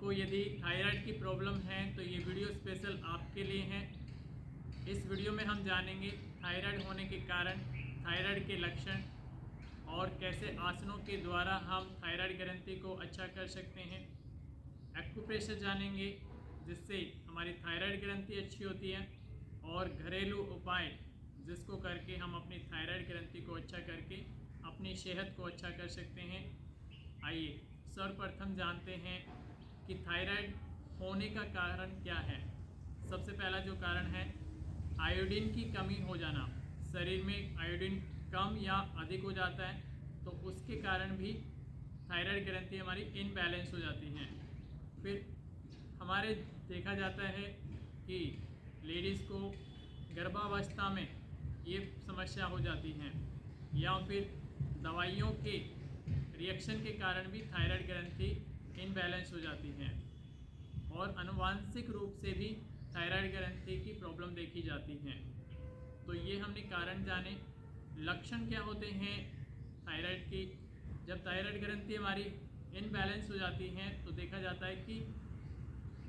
आपको यदि थायराइड की प्रॉब्लम है तो ये वीडियो स्पेशल आपके लिए है। इस वीडियो में हम जानेंगे थायराइड होने के कारण, थायराइड के लक्षण और कैसे आसनों के द्वारा हम थायराइड ग्रंथि को अच्छा कर सकते हैं। एक्यूप्रेशर जानेंगे जिससे हमारी थायराइड ग्रंथि अच्छी होती है, और घरेलू उपाय जिसको करके हम अपनी थायराइड ग्रंथि को अच्छा करके अपनी सेहत को अच्छा कर सकते हैं। आइए सर्वप्रथम जानते हैं कि थायराइड होने का कारण क्या है। सबसे पहला जो कारण है आयोडीन की कमी हो जाना। शरीर में आयोडीन कम या अधिक हो जाता है तो उसके कारण भी थायराइड ग्रंथि हमारी इनबैलेंस हो जाती हैं। फिर हमारे देखा जाता है कि लेडीज़ को गर्भावस्था में ये समस्या हो जाती हैं, या फिर दवाइयों के रिएक्शन के कारण भी थायराइड ग्रंथि इनबैलेंस हो जाती हैं, और आनुवांशिक रूप से भी थायराइड ग्रंथि की प्रॉब्लम देखी जाती हैं। तो ये हमने कारण जाने। लक्षण क्या होते हैं थायराइड की? जब थायराइड ग्रंथि हमारी इनबैलेंस हो जाती हैं तो देखा जाता है कि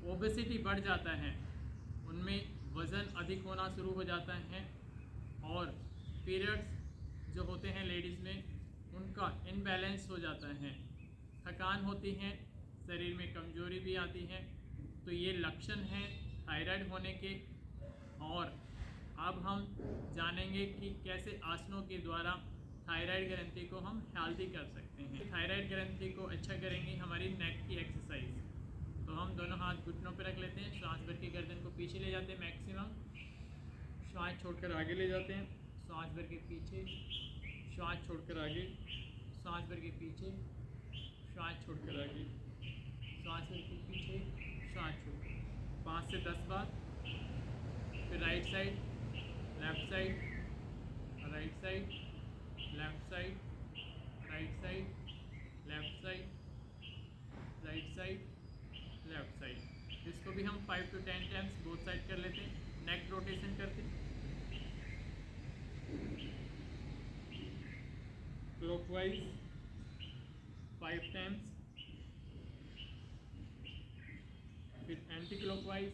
ओबेसिटी बढ़ जाता है, उनमें वज़न अधिक होना शुरू हो जाता है, और पीरियड्स जो होते हैं लेडीज़ में उनका इनबैलेंस हो जाता है, थकान होती है, शरीर में कमजोरी भी आती है। तो ये लक्षण हैं थायराइड होने के। और अब हम जानेंगे कि कैसे आसनों के द्वारा थायराइड ग्रंथि को हम हेल्दी कर सकते हैं। थायराइड ग्रंथि को अच्छा करेंगे हमारी नेक की एक्सरसाइज। तो हम दोनों हाथ घुटनों पर रख लेते हैं, सांस भर के गर्दन को पीछे ले जाते हैं मैक्सिमम, सांस छोड़कर आगे ले जाते हैं, सांस भर के पीछे, सांस छोड़कर आगे, सांस भर के पीछे, सांस छोड़कर आगे, सांस भर के पीछे, सांस छोड़कर 5 से 10 बार। फिर right side, left side, right side, left side, right side, left side, right side, left side. इसको भी हम 5 to 10 टाइम्स बोथ साइड कर लेते हैं। नेक रोटेशन करते हैं क्लॉकवाइज 5 टाइम्स, फिर एंटी क्लॉकवाइज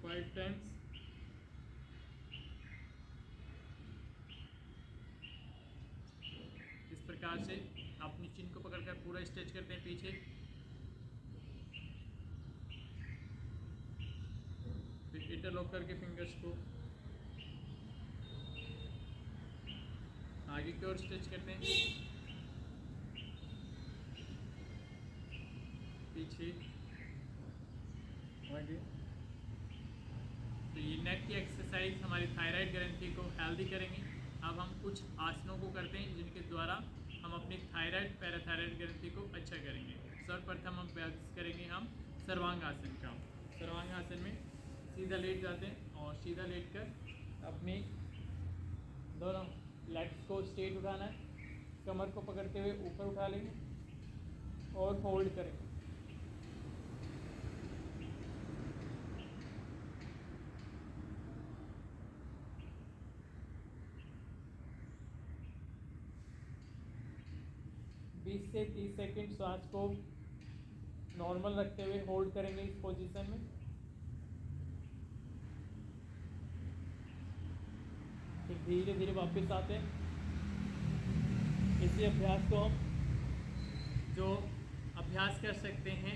5 टाइम्स, इस प्रकार से अपनी चिन को पकड़कर पूरा स्ट्रेच करते हैं पीछे। फिर इंटरलॉक करके फिंगर्स को आगे की ओर स्ट्रेच करते हैं, पीछे, आगे। तो ये नेक की एक्सरसाइज हमारी थायराइड ग्रंथि को हेल्दी करेंगे। अब हम कुछ आसनों को करते हैं जिनके द्वारा हम अपनी थायराइड पैराथायराइड ग्रंथि को अच्छा करेंगे। सर्वप्रथम हम अभ्यास करेंगे हम सर्वांगासन का। सर्वांगासन में सीधा लेट जाते हैं और सीधा लेट कर अपनी दोनों लेग्स को स्ट्रेट उठाना है, कमर को पकड़ते हुए ऊपर उठा लेंगे और होल्ड करेंगे। बीस से 30 सेकेंड सांस को नॉर्मल रखते हुए होल्ड करेंगे इस पोजीशन में। फिर धीरे धीरे वापस आते हैं। इसी अभ्यास को हम जो अभ्यास कर सकते हैं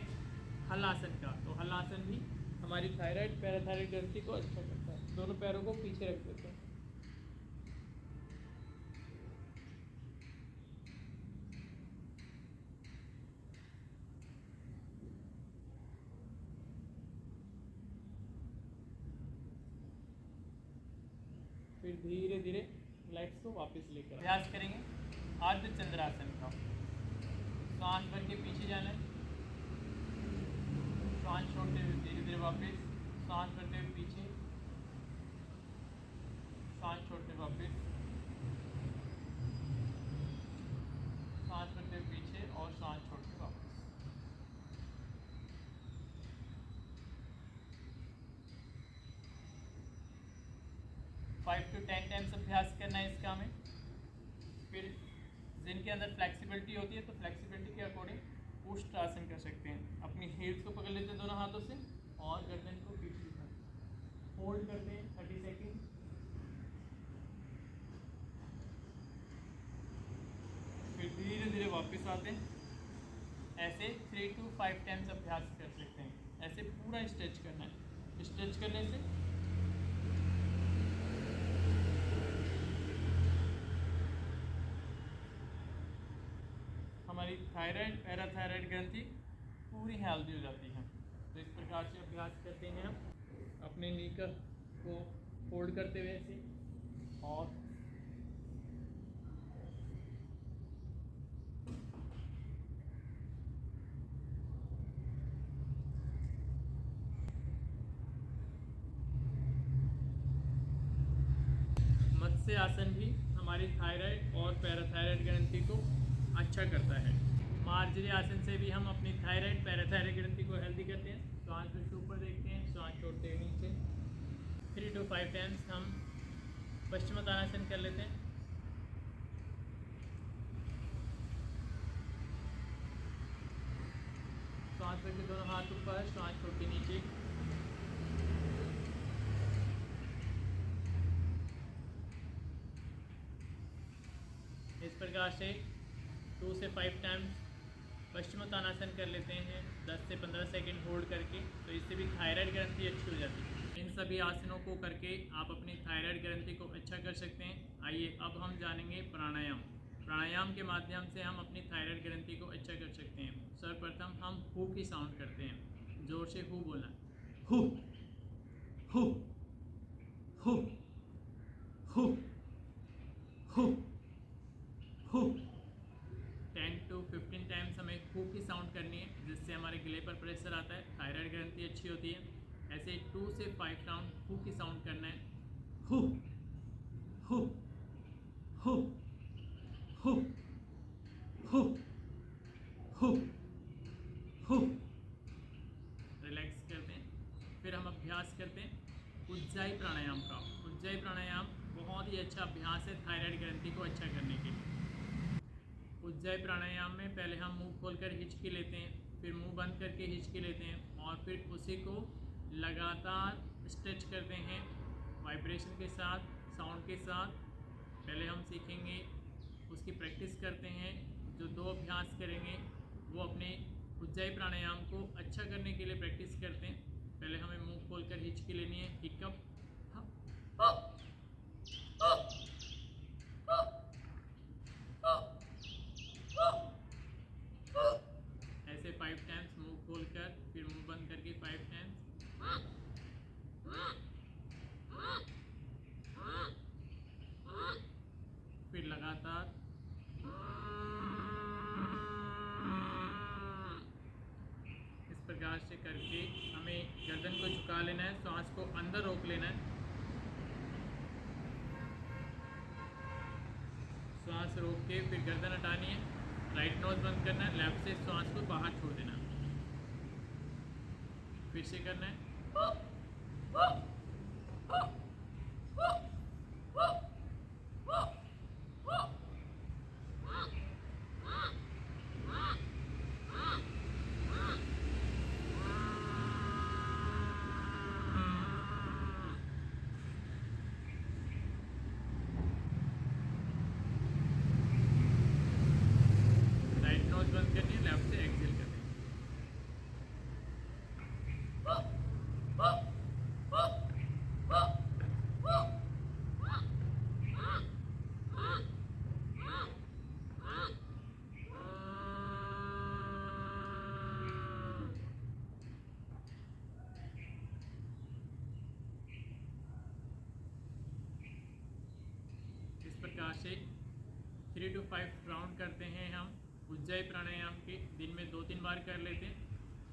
हलासन का। तो हलासन भी हमारी थायराइड पैराथायराइड ग्रंथि को अच्छा करता है। दोनों पैरों को पीछे रख देते हैं। फिर धीरे धीरे लेग्स को वापस लेकर अभ्यास करेंगे अर्ध चंद्रासन का। सांस भर के पीछे जाना है, सांस छोड़ते हुए धीरे धीरे वापस, सांस भरते हुए पीछे, सांस छोड़ते हुए वापस, सांस भरते हुए पीछे और सांस छोड़ते हुए वापस। फाइव टू 10 टाइम्स अभ्यास करना है इसका हमें। फिर जिनके अंदर फ्लेक्सिबिलिटी होती है तो फ्लेक्सिबिलिटी के अकॉर्डिंग उष्ट्रासन कर सकते हैं। अपनी हील्स को पकड़ लेते हैं दोनों हाथों से और गर्दन को पीछे की तरफ होल्ड करते हैं 30 सेकेंड। फिर धीरे धीरे वापस आते हैं। ऐसे 3 to 5 टाइम्स अभ्यास कर सकते हैं। ऐसे पूरा स्ट्रेच करना है। स्ट्रेच करने से हमारी थायराइड पैराथायराइड ग्रंथि पूरी हेल्दी हो जाती है। तो इस प्रकार से अभ्यास करते हैं हम अपने नी को होल्ड करते हुए ऐसे और मत्स्य आसन भी हमारी थायराइड और पैराथायराइड ग्रंथि को अच्छा करता है। मार्जरी आसन से भी हम अपनी थायराइड पैराथायराइड ग्रंथि को हेल्दी करते हैं। श्वास फिर से ऊपर देखते हैं, श्वास छोड़ते हुए नीचे 3 to 5 टाइम्स हम पश्चिमोत्तानासन कर लेते हैं। श्वास फिर से दोनों हाथ ऊपर, श्वास छोड़ के नीचे। इस प्रकार से 2 से 5 टाइम्स पश्चिमोत्तानासन कर लेते हैं 10 से 15 सेकंड होल्ड करके। तो इससे भी थायराइड ग्रंथि अच्छी हो जाती है। इन सभी आसनों को करके आप अपनी थायराइड ग्रंथि को अच्छा कर सकते हैं। आइए अब हम जानेंगे प्राणायाम। प्राणायाम के माध्यम से हम अपनी थायराइड ग्रंथि को अच्छा कर सकते हैं। सर्वप्रथम हम हु की साउंड करते हैं। जोर से हु बोलना, who who who who who who. 10 to 15 times हमें हु की साउंड करनी है, जिससे हमारे गले पर प्रेशर आता है, थायराइड ग्रंथि अच्छी होती है। ऐसे 2 से 5 राउंड हु की साउंड करना है। Who who who who who who who. Relax करते हैं। फिर हम अभ्यास करते हैं उज्जाई प्राणायाम का। उज्जाई प्राणायाम बहुत ही अच्छा अभ्यास है थायराइड ग्रंथि को अच्छा करने के लिए। उज्जाई प्राणायाम में पहले हम मुंह खोलकर हिचकी लेते हैं, फिर मुंह बंद करके हिचकी लेते हैं और फिर उसी को लगातार स्ट्रेच करते हैं वाइब्रेशन के साथ, साउंड के साथ। पहले हम सीखेंगे, उसकी प्रैक्टिस करते हैं। जो 2 अभ्यास करेंगे वो अपने उज्जाई प्राणायाम को अच्छा करने के लिए प्रैक्टिस करते हैं। पहले हमें मुंह खोलकर हिचकी लेनी है, हिकअप, ऐसे 5 टाइम्स मुंह खोलकर, फिर मुंह बंद करके 5 टाइम्स। फिर लगातार इस प्रकार से करके हमें गर्दन को झुका लेना है, श्वास को अंदर रोक लेना है। श्वास रोक के फिर गर्दन हटानी है, राइट नोज बंद करना है, लेफ्ट से श्वास को बाहर छोड़ देना। फिर से करना है। राइट नोज बंद करनी है, लेफ्ट से एक्सेल करनी है। इस प्रकार से 3 to 5 राउंड करते हैं हम उज्जाई प्राणायाम के। दिन में 2-3 बार कर लेते हैं,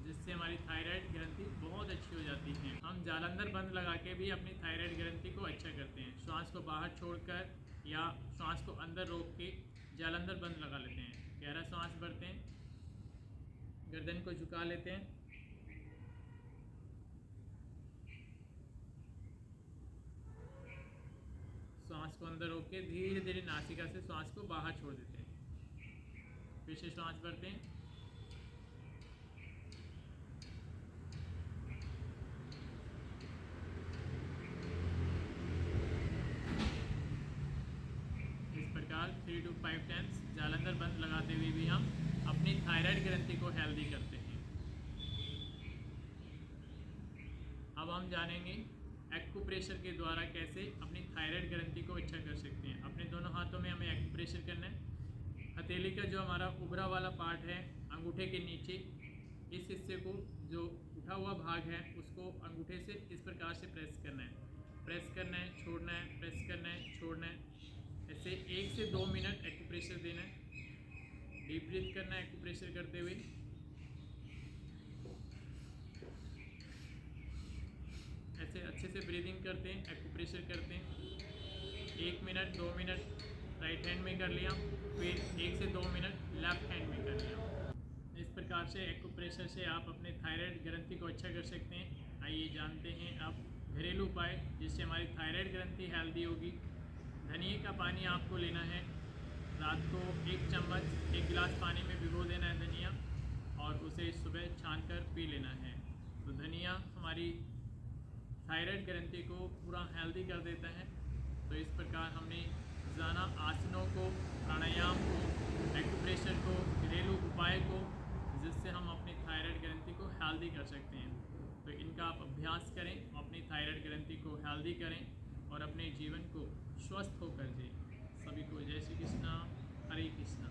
जिससे हमारी थायराइड ग्रंथि बहुत अच्छी हो जाती है। हम जालंधर बंद लगा के भी अपनी थायराइड ग्रंथि को अच्छा करते हैं। श्वास को बाहर छोड़कर या श्वास को अंदर रोक के जालंधर बंद लगा लेते हैं। गहरा श्वास भरते हैं, गर्दन को झुका लेते हैं, श्वास को अंदर रोक के धीरे धीरे नासिका से श्वास को बाहर छोड़ देते हैं। फिर से श्वास भरते हैं, 3 to 5 टाइम्स जालंधर बंद लगाते हुए भी हम अपनी थायराइड ग्रंथि को हेल्दी करते हैं। अब हम जानेंगे एक्यूप्रेशर के द्वारा कैसे अपनी थायराइड ग्रंथि को अच्छा कर सकते हैं। अपने दोनों हाथों में हमें एक्यूप्रेशर करना है। हथेली का जो हमारा उभरा वाला पार्ट है अंगूठे के नीचे, इस हिस्से को जो उठा हुआ भाग है उसको अंगूठे से इस प्रकार से प्रेस करना है, प्रेस करना है, छोड़ना है, प्रेस करना है, छोड़ना है। ऐसे 1 से 2 मिनट एक्यूप्रेशर देना है। डीप ब्रीथ करना है एक्यूप्रेशर करते हुए। ऐसे अच्छे से ब्रीदिंग करते हैं, एक्यूप्रेशर करते हैं। 1 मिनट 2 मिनट राइट हैंड में कर लिया, फिर 1 से 2 मिनट लेफ्ट हैंड में कर लिया। इस प्रकार से एक्यूप्रेशर से आप अपने थायराइड ग्रंथि को अच्छा कर सकते हैं। आइए जानते हैं अब घरेलू उपाय जिससे हमारी थायराइड ग्रंथि हेल्दी होगी। धनिए का पानी आपको लेना है। रात को 1 चम्मच 1 गिलास पानी में भिगो देना है धनिया, और उसे सुबह छान कर पी लेना है। तो धनिया हमारी थायराइड ग्रंथि को पूरा हेल्दी कर देता है। तो इस प्रकार हमने रोजाना आसनों को, प्राणायाम को, एक्यूप्रेशर को, घरेलू उपाय को, जिससे हम अपनी थायराइड ग्रंथि को हेल्दी कर सकते हैं। तो इनका आप अभ्यास करें, अपनी थायराइड ग्रंथि को हेल्दी करें और अपने जीवन को स्वस्थ होकर जिएं। सभी को जय श्री कृष्णा, हरे कृष्णा।